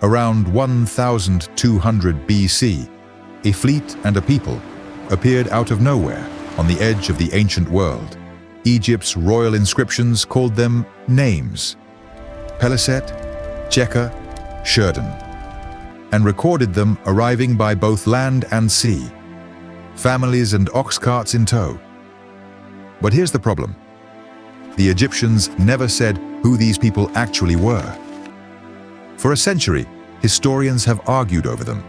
Around 1200 BC, a fleet and a people appeared out of nowhere on the edge of the ancient world. Egypt's royal inscriptions called them names: Peliset, Jekka, Shurden, and recorded them arriving by both land and sea, families and ox carts in tow. But here's the problem. The Egyptians never said who these people actually were. For a century, historians have argued over them,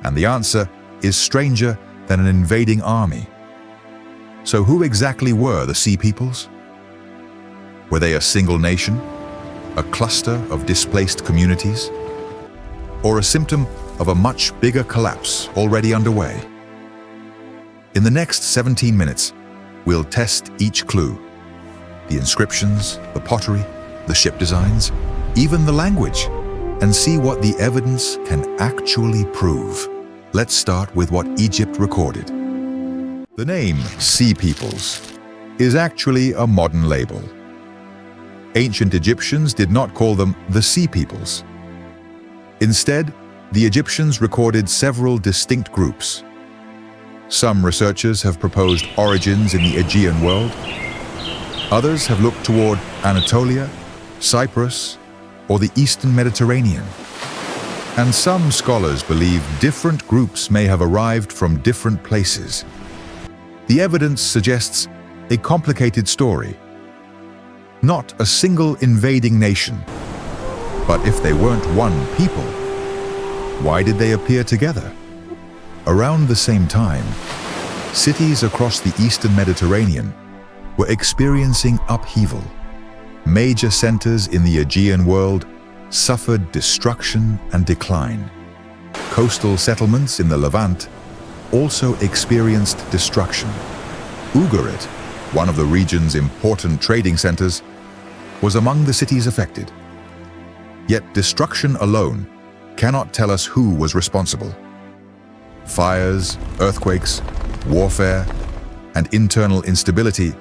and the answer is stranger than an invading army. So who exactly were the Sea Peoples? Were they a single nation, a cluster of displaced communities, or a symptom of a much bigger collapse already underway? In the next 17 minutes, we'll test each clue: the inscriptions, the pottery, the ship designs, even the language, and see what the evidence can actually prove. Let's start with what Egypt recorded. The name Sea Peoples is actually a modern label. Ancient Egyptians did not call them the Sea Peoples. Instead, the Egyptians recorded several distinct groups. Some researchers have proposed origins in the Aegean world. Others have looked toward Anatolia, Cyprus, or the Eastern Mediterranean. And some scholars believe different groups may have arrived from different places. The evidence suggests a complicated story. Not a single invading nation. But if they weren't one people, why did they appear together? Around the same time, cities across the Eastern Mediterranean were experiencing upheaval. Major centers in the Aegean world suffered destruction and decline. Coastal settlements in the Levant also experienced destruction. Ugarit, one of the region's important trading centers, was among the cities affected. Yet destruction alone cannot tell us who was responsible. Fires, earthquakes, warfare, and internal instability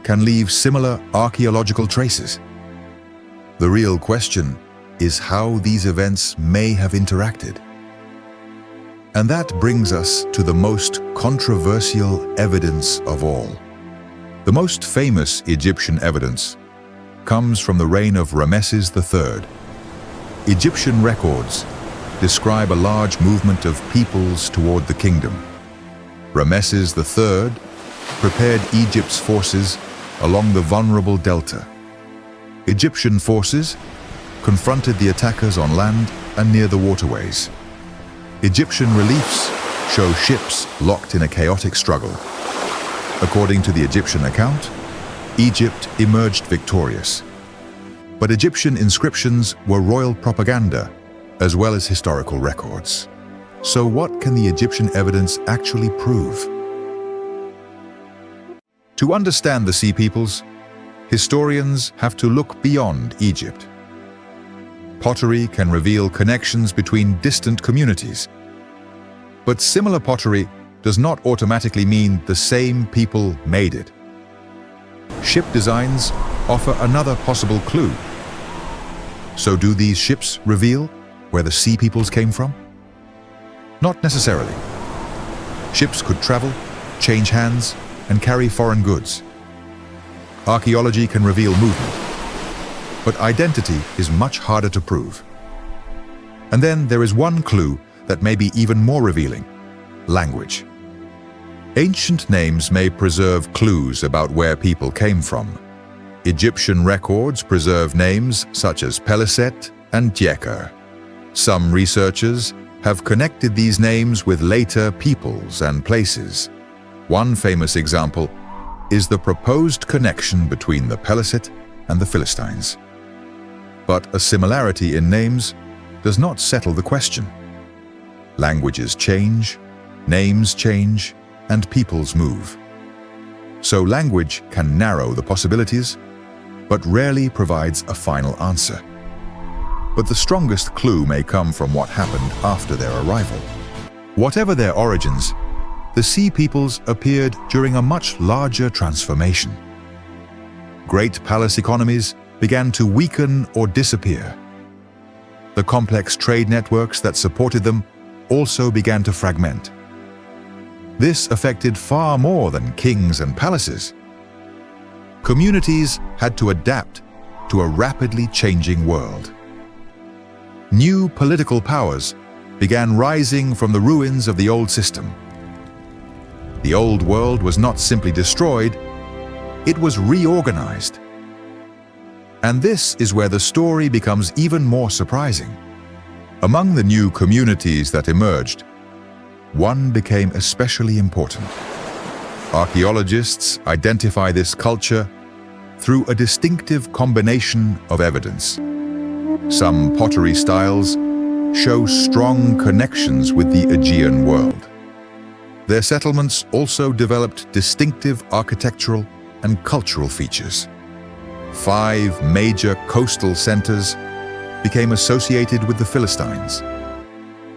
can leave similar archaeological traces. The real question is how these events may have interacted. And that brings us to the most controversial evidence of all. The most famous Egyptian evidence comes from the reign of Ramesses III. Egyptian records describe a large movement of peoples toward the kingdom. Ramesses III prepared Egypt's forces along the vulnerable delta. Egyptian forces confronted the attackers on land and near the waterways. Egyptian reliefs show ships locked in a chaotic struggle. According to the Egyptian account, Egypt emerged victorious. But Egyptian inscriptions were royal propaganda as well as historical records. So what can the Egyptian evidence actually prove? To understand the Sea Peoples, historians have to look beyond Egypt. Pottery can reveal connections between distant communities. But similar pottery does not automatically mean the same people made it. Ship designs offer another possible clue. So do these ships reveal where the Sea Peoples came from? Not necessarily. Ships could travel, change hands, and carry foreign goods. Archaeology can reveal movement, but identity is much harder to prove. And then there is one clue that may be even more revealing: language. Ancient names may preserve clues about where people came from. Egyptian records preserve names such as Peliset and Jekka. Some researchers have connected these names with later peoples and places. One famous example is the proposed connection between the Peliset and the Philistines. But a similarity in names does not settle the question. Languages change, names change, and peoples move. So language can narrow the possibilities, but rarely provides a final answer. But the strongest clue may come from what happened after their arrival. Whatever their origins, the Sea Peoples appeared during a much larger transformation. Great palace economies began to weaken or disappear. The complex trade networks that supported them also began to fragment. This affected far more than kings and palaces. Communities had to adapt to a rapidly changing world. New political powers began rising from the ruins of the old system. The old world was not simply destroyed, it was reorganized. And this is where the story becomes even more surprising. Among the new communities that emerged, one became especially important. Archaeologists identify this culture through a distinctive combination of evidence. Some pottery styles show strong connections with the Aegean world. Their settlements also developed distinctive architectural and cultural features. 5 major coastal centers became associated with the Philistines,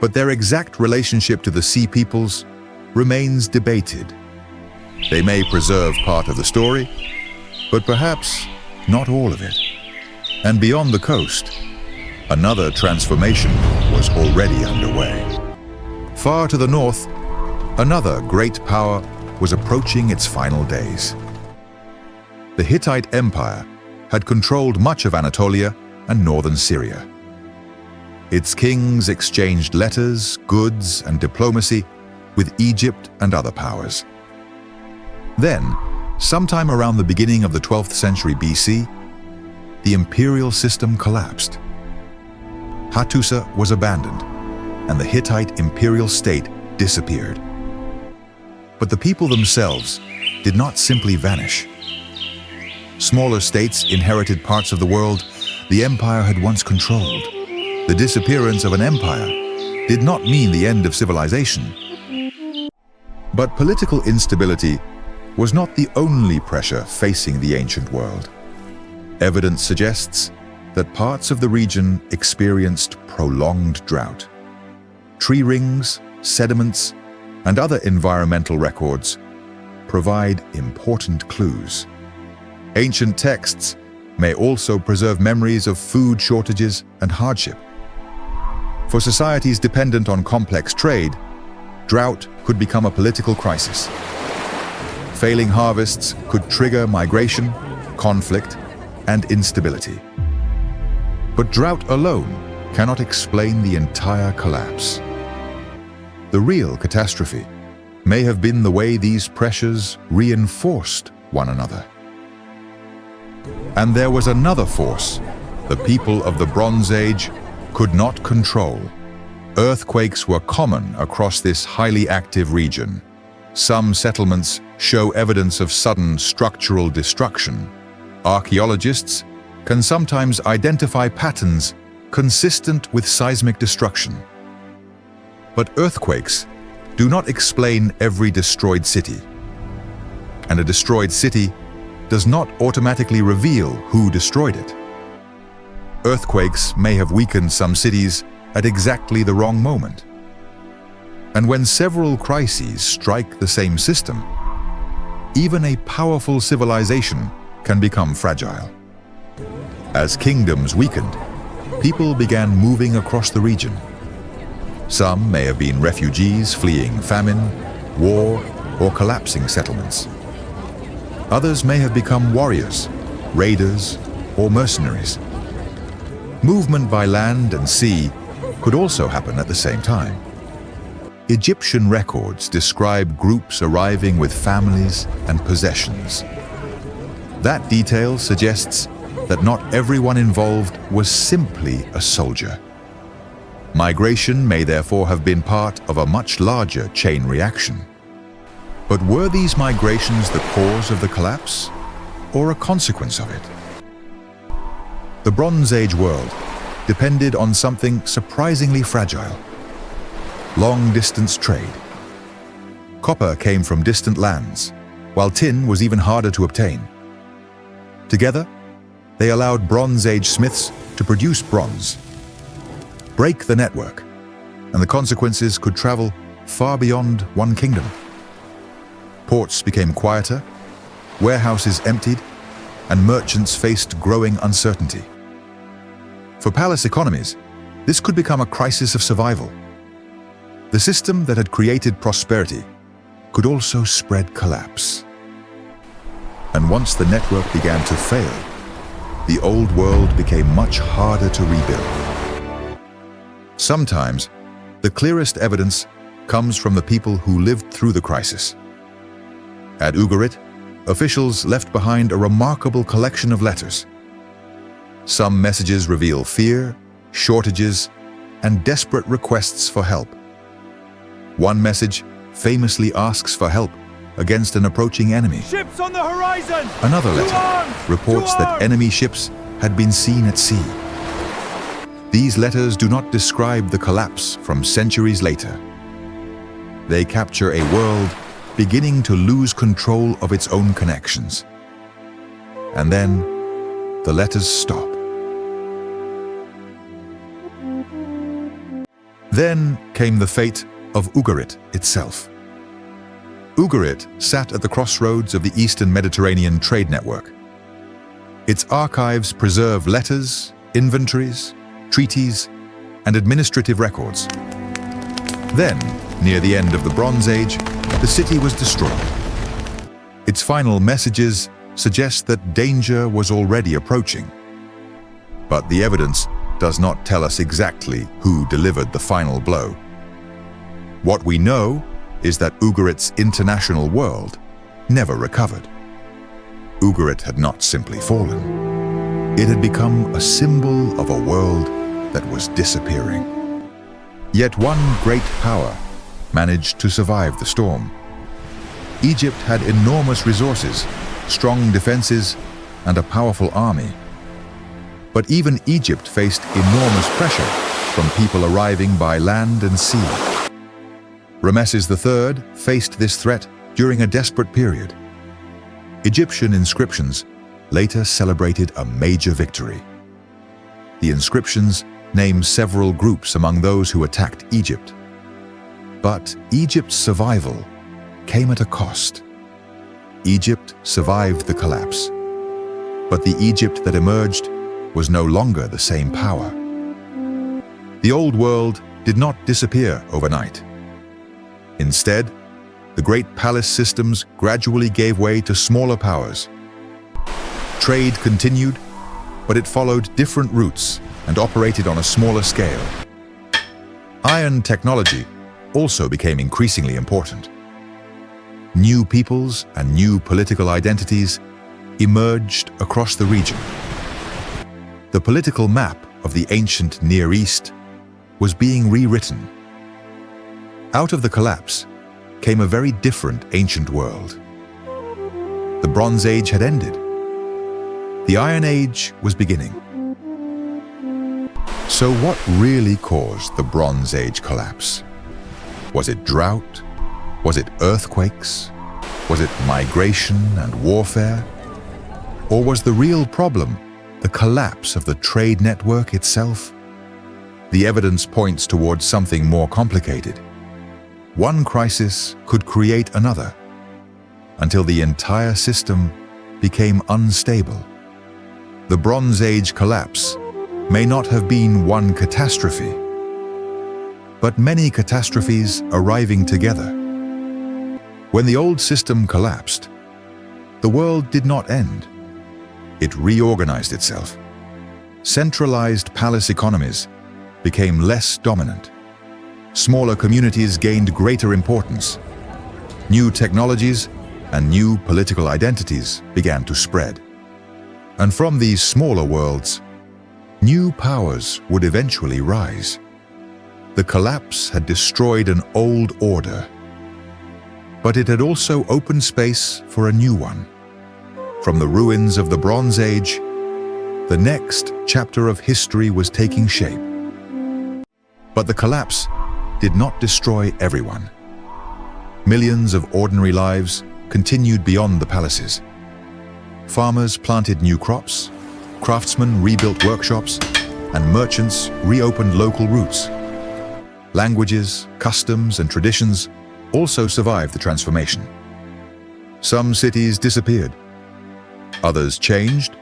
but their exact relationship to the Sea Peoples remains debated. They may preserve part of the story, but perhaps not all of it. And beyond the coast, another transformation was already underway. Far to the north, another great power was approaching its final days. The Hittite Empire had controlled much of Anatolia and northern Syria. Its kings exchanged letters, goods, and diplomacy with Egypt and other powers. Then, sometime around the beginning of the 12th century BC, the imperial system collapsed. Hattusa was abandoned, and the Hittite imperial state disappeared. But the people themselves did not simply vanish. Smaller states inherited parts of the world the empire had once controlled. The disappearance of an empire did not mean the end of civilization. But political instability was not the only pressure facing the ancient world. Evidence suggests that parts of the region experienced prolonged drought. Tree rings, sediments, and other environmental records provide important clues. Ancient texts may also preserve memories of food shortages and hardship. For societies dependent on complex trade, drought could become a political crisis. Failing harvests could trigger migration, conflict, and instability. But drought alone cannot explain the entire collapse. The real catastrophe may have been the way these pressures reinforced one another. And there was another force the people of the Bronze Age could not control. Earthquakes were common across this highly active region. Some settlements show evidence of sudden structural destruction. Archaeologists can sometimes identify patterns consistent with seismic destruction. But earthquakes do not explain every destroyed city. And a destroyed city does not automatically reveal who destroyed it. Earthquakes may have weakened some cities at exactly the wrong moment. And when several crises strike the same system, even a powerful civilization can become fragile. As kingdoms weakened, people began moving across the region. Some may have been refugees fleeing famine, war, or collapsing settlements. Others may have become warriors, raiders, or mercenaries. Movement by land and sea could also happen at the same time. Egyptian records describe groups arriving with families and possessions. That detail suggests that not everyone involved was simply a soldier. Migration may therefore have been part of a much larger chain reaction. But were these migrations the cause of the collapse, or a consequence of it? The Bronze Age world depended on something surprisingly fragile: long-distance trade. Copper came from distant lands, while tin was even harder to obtain. Together, they allowed Bronze Age smiths to produce bronze. Break the network, and the consequences could travel far beyond one kingdom. Ports became quieter, warehouses emptied, and merchants faced growing uncertainty. For palace economies, this could become a crisis of survival. The system that had created prosperity could also spread collapse. And once the network began to fail, the old world became much harder to rebuild. Sometimes, the clearest evidence comes from the people who lived through the crisis. At Ugarit, officials left behind a remarkable collection of letters. Some messages reveal fear, shortages, and desperate requests for help. One message famously asks for help against an approaching enemy. Ships on the horizon! Another letter reports that enemy ships had been seen at sea. These letters do not describe the collapse from centuries later. They capture a world beginning to lose control of its own connections. And then, the letters stop. Then came the fate of Ugarit itself. Ugarit sat at the crossroads of the Eastern Mediterranean trade network. Its archives preserve letters, inventories, treaties, and administrative records. Then, near the end of the Bronze Age, the city was destroyed. Its final messages suggest that danger was already approaching. But the evidence does not tell us exactly who delivered the final blow. What we know is that Ugarit's international world never recovered. Ugarit had not simply fallen. It had become a symbol of a world that was disappearing. Yet one great power managed to survive the storm. Egypt had enormous resources, strong defenses, and a powerful army. But even Egypt faced enormous pressure from people arriving by land and sea. Ramesses III faced this threat during a desperate period. Egyptian inscriptions later celebrated a major victory. The inscriptions name several groups among those who attacked Egypt. But Egypt's survival came at a cost. Egypt survived the collapse, but the Egypt that emerged was no longer the same power. The old world did not disappear overnight. Instead, the great palace systems gradually gave way to smaller powers. Trade continued, but it followed different routes and operated on a smaller scale. Iron technology also became increasingly important. New peoples and new political identities emerged across the region. The political map of the ancient Near East was being rewritten. Out of the collapse came a very different ancient world. The Bronze Age had ended. The Iron Age was beginning. So what really caused the Bronze Age collapse? Was it drought? Was it earthquakes? Was it migration and warfare? Or was the real problem the collapse of the trade network itself? The evidence points towards something more complicated. One crisis could create another, until the entire system became unstable. The Bronze Age collapse may not have been one catastrophe, but many catastrophes arriving together. When the old system collapsed, the world did not end. It reorganized itself. Centralized palace economies became less dominant. Smaller communities gained greater importance. New technologies and new political identities began to spread. And from these smaller worlds, new powers would eventually rise. The collapse had destroyed an old order, but it had also opened space for a new one. From the ruins of the Bronze Age, the next chapter of history was taking shape. But the collapse did not destroy everyone. Millions of ordinary lives continued beyond the palaces. Farmers planted new crops, craftsmen rebuilt workshops, and merchants reopened local routes. Languages, customs, and traditions also survived the transformation. Some cities disappeared, others changed,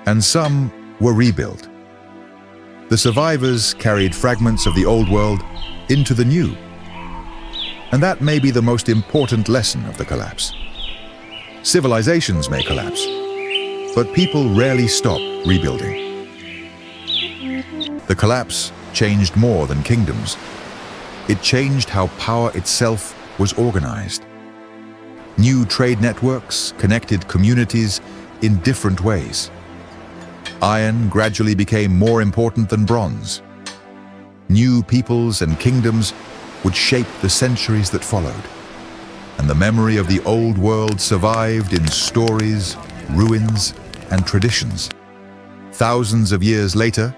and some were rebuilt. The survivors carried fragments of the old world into the new. And that may be the most important lesson of the collapse. Civilizations may collapse, but people rarely stop rebuilding. The collapse changed more than kingdoms. It changed how power itself was organized. New trade networks connected communities in different ways. Iron gradually became more important than bronze. New peoples and kingdoms would shape the centuries that followed. And the memory of the old world survived in stories, ruins, and traditions. Thousands of years later,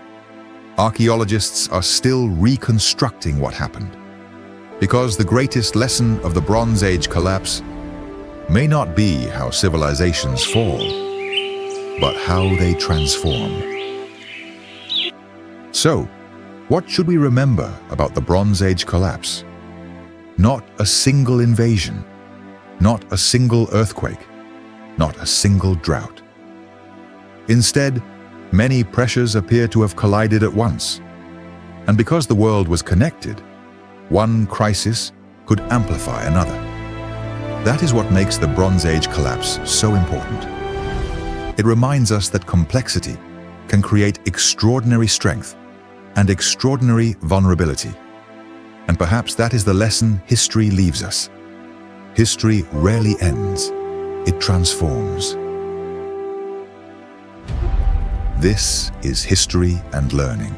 archaeologists are still reconstructing what happened. Because the greatest lesson of the Bronze Age collapse may not be how civilizations fall, but how they transform. So, what should we remember about the Bronze Age collapse? Not a single invasion, not a single earthquake, not a single drought. Instead, many pressures appear to have collided at once. And because the world was connected, one crisis could amplify another. That is what makes the Bronze Age collapse so important. It reminds us that complexity can create extraordinary strength and extraordinary vulnerability. And perhaps that is the lesson history leaves us. History rarely ends, it transforms. This is History and Learning.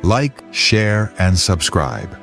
Like, share, and subscribe.